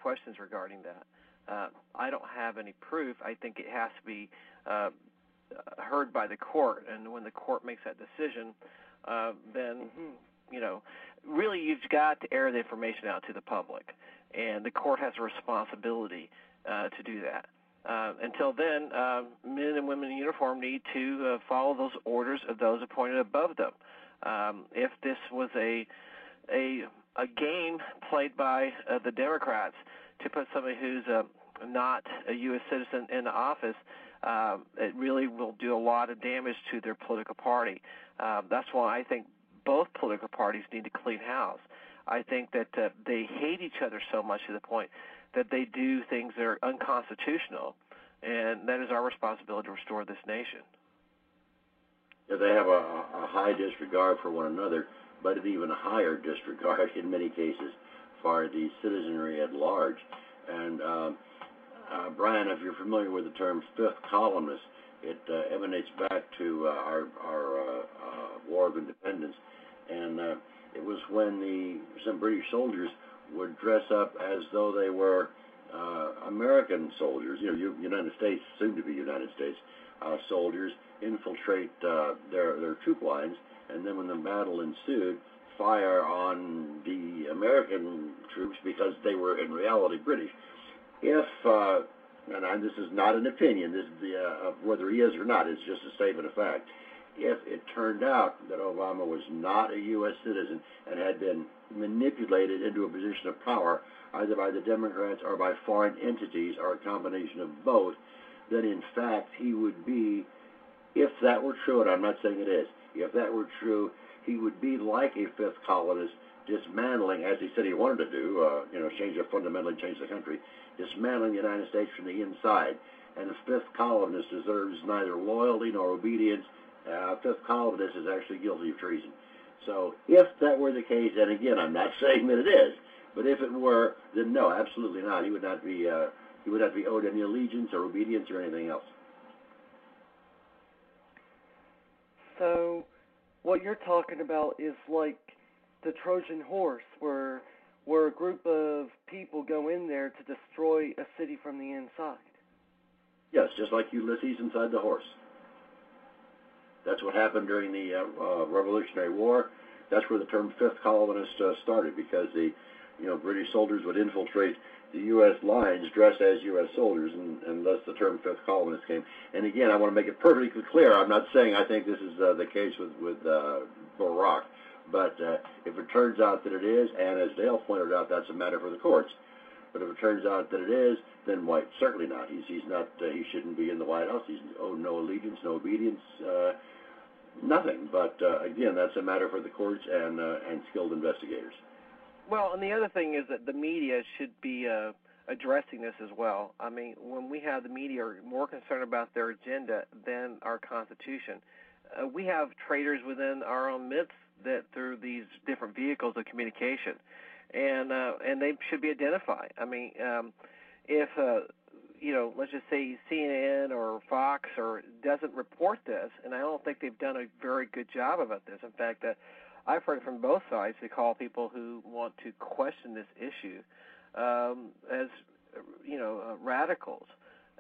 questions regarding that. I don't have any proof. I think it has to be heard by the court, and when the court makes that decision, then really you've got to air the information out to the public, and the court has a responsibility to do that. Until then, men and women in uniform need to follow those orders of those appointed above them. If this was a game played by the Democrats to put somebody who's not a U.S. citizen in the office, it really will do a lot of damage to their political party. That's why I think both political parties need to clean house. I think that they hate each other so much to the point that they do things that are unconstitutional, and that is our responsibility to restore this nation. Yeah, they have a high disregard for one another, but an even higher disregard in many cases for the citizenry at large. And Brian, if you're familiar with the term fifth columnist, it emanates back to our War of Independence, and it was when some British soldiers would dress up as though they were American soldiers, United States, soon to be United States soldiers, infiltrate their troop lines, and then when the battle ensued, fire on the American troops because they were in reality British. If, and this is not an opinion, this is of whether he is or not, it's just a statement of fact. If it turned out that Obama was not a U.S. citizen and had been manipulated into a position of power, either by the Democrats or by foreign entities or a combination of both, then in fact he would be, if that were true, and I'm not saying it is, if that were true, he would be like a fifth colonist, dismantling, as he said he wanted to do, fundamentally change the country, dismantling the United States from the inside. And the fifth colonist deserves neither loyalty nor obedience. Fifth colonist is actually guilty of treason. So if that were the case, and again, I'm not saying that it is, but if it were, then no, absolutely not. He would not be owed any allegiance or obedience or anything else. So what you're talking about is like the Trojan horse, where a group of people go in there to destroy a city from the inside. Yes, just like Ulysses inside the horse. That's what happened during the Revolutionary War. That's where the term fifth colonist started, because the British soldiers would infiltrate the U.S. lines dressed as U.S. soldiers, and thus the term fifth colonist came. And again, I want to make it perfectly clear, I'm not saying I think this is the case with Barack, but if it turns out that it is, and as Dale pointed out, that's a matter for the courts. But if it turns out that it is, then why? Certainly not. He's not. He shouldn't be in the White House. He's owed no allegiance, no obedience, nothing. But again, that's a matter for the courts and skilled investigators. Well, and the other thing is that the media should be addressing this as well. I mean, when we have the media are more concerned about their agenda than our Constitution, we have traitors within our own midst that through these different vehicles of communication, and they should be identified. I mean, if let's just say CNN or Fox or doesn't report this, and I don't think they've done a very good job about this. In fact, I've heard from both sides to call people who want to question this issue as radicals.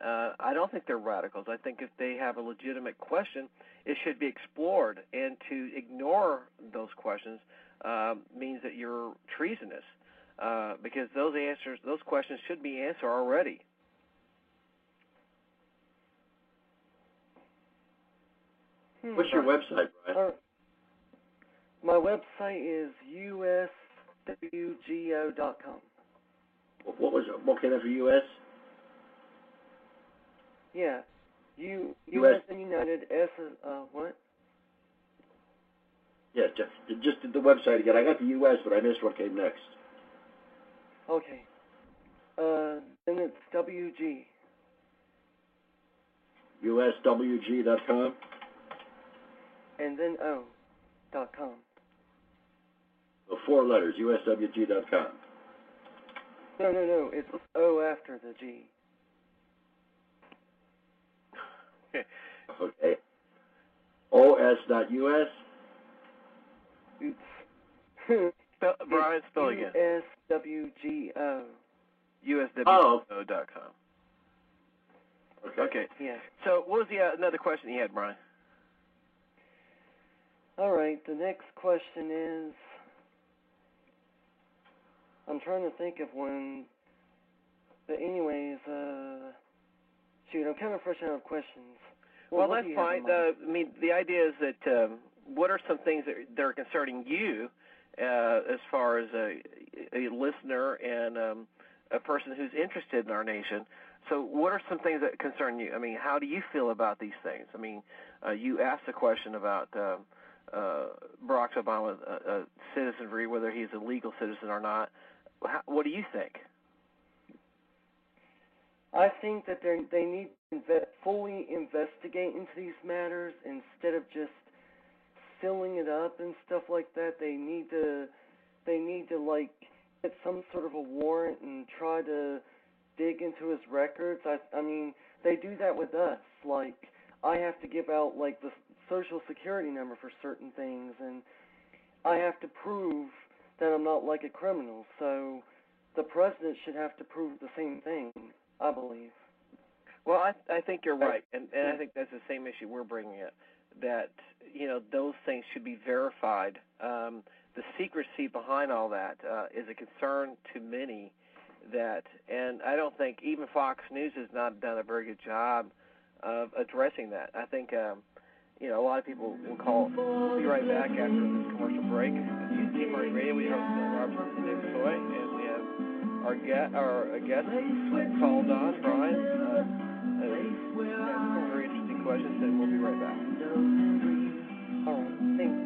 I don't think they're radicals. I think if they have a legitimate question, it should be explored, and to ignore those questions means that you're treasonous, because those questions should be answered already. What's your website, Brian? My website is USWGO.com. What came after US? Yeah. US and United, S, what? Yeah, just the website again. I got the US, but I missed what came next. Okay. Then it's WG. USWG.com? And then O.com. So 4 letters, USWG.com. No, it's O after the G. Okay. OS.US? Oops. Brian, spell again. USWGO. USWGO.com. Okay. Yeah. So what was another question you had, Brian? All right. The next question is, I'm trying to think of one. But anyways, shoot, I'm kind of fresh out of questions. Well, that's fine. The idea is that what are some things that are concerning you as far as a listener and a person who's interested in our nation? So what are some things that concern you? I mean, how do you feel about these things? I mean, you asked a question about Barack Obama's citizenry, whether he's a legal citizen or not. What do you think? I think that they need to fully investigate into these matters instead of just filling it up and stuff like that. They need to like get some sort of a warrant and try to dig into his records. I mean, they do that with us. Like, I have to give out like the social security number for certain things, and I have to prove that I'm not like a criminal. So the president should have to prove the same thing, I believe. Well, I think you're right, and I think that's the same issue we're bringing up, that, you know, those things should be verified. The secrecy behind all that is a concern to many, and I don't think even Fox News has not done a very good job of addressing that. I think, you know, a lot of people will call. We'll be right back after this commercial break. It's USWGO Radio. We have Bill Robertson and David Soy, and we have our guest called on, Brian. Some very interesting questions, and we'll be right back. All right, thanks.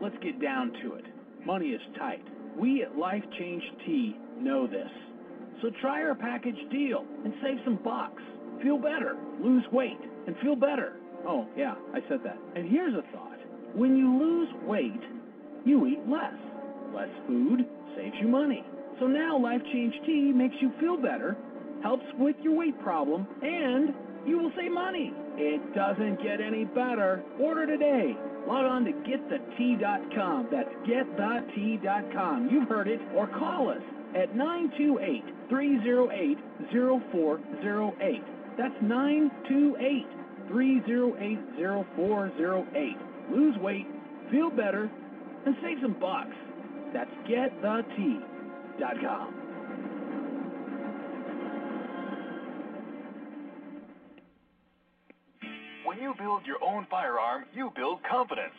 Let's get down to it. Money is tight. We at Life Change Tea know this. So try our package deal and save some bucks. Feel better, lose weight, and feel better. Oh, yeah, I said that. And here's a thought. When you lose weight, you eat less. Less food saves you money. So now Life Change Tea makes you feel better, helps with your weight problem, and you will save money. It doesn't get any better. Order today. Log on to getthetea.com. That's getthetea.com. You've heard it. Or call us at 928-308-0408. That's 928-308-0408. Lose weight, feel better, and save some bucks. That's getthetea.com. When you build your own firearm, you build confidence.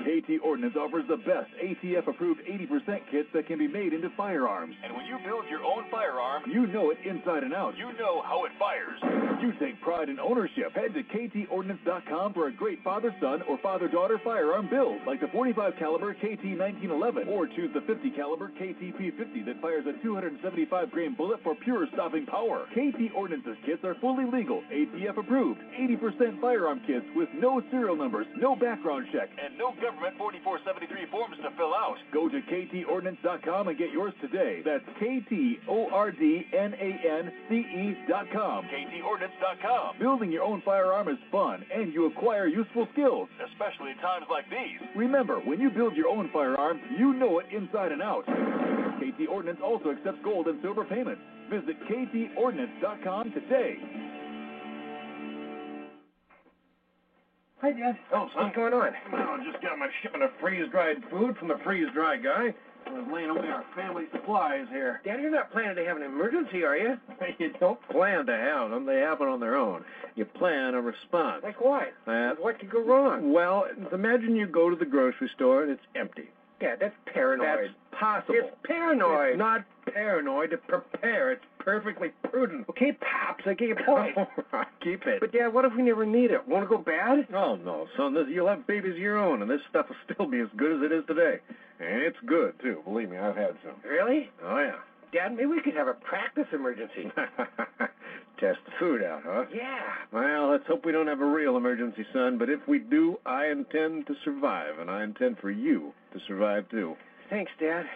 KT Ordnance offers the best ATF-approved 80% kits that can be made into firearms. And when you build your own firearm, you know it inside and out. You know how it fires. You take pride in ownership. Head to KTOrdnance.com for a great father-son or father-daughter firearm build, like the 45 caliber KT-1911, or choose the 50 caliber KT-P50 that fires a 275-grain bullet for pure stopping power. KT Ordnance's kits are fully legal, ATF-approved, 80% firearm kits with no serial numbers, no background check, and no government 4473 forms to fill out. Go to KTOrdnance.com and get yours today. That's KTOrdnance.com. KTOrdnance.com. Building your own firearm is fun, and you acquire useful skills. Especially in times like these. Remember, when you build your own firearm, you know it inside and out. KT Ordnance also accepts gold and silver payments. Visit KTOrdnance.com today. Hi, Dad. Oh, son. What's going on? Well, I just got my shipment of freeze-dried food from the freeze-dry guy. I was laying away our family supplies here. Dad, you're not planning to have an emergency, are you? You don't plan to have them. They happen on their own. You plan a response. Like what? What could go wrong? Well, imagine you go to the grocery store and it's empty. Dad, that's paranoid. That's possible. It's paranoid. It's not paranoid to prepare. It's perfectly prudent. Okay, Pops, I get your point. All right, keep it. But, Dad, what if we never need it? Won't it go bad? Oh, no, son. You'll have babies of your own, and this stuff will still be as good as it is today. And it's good, too. Believe me, I've had some. Really? Oh, yeah. Dad, maybe we could have a practice emergency. Test the food out, huh? Yeah. Well, let's hope we don't have a real emergency, son. But if we do, I intend to survive, and I intend for you to survive, too. Thanks, Dad.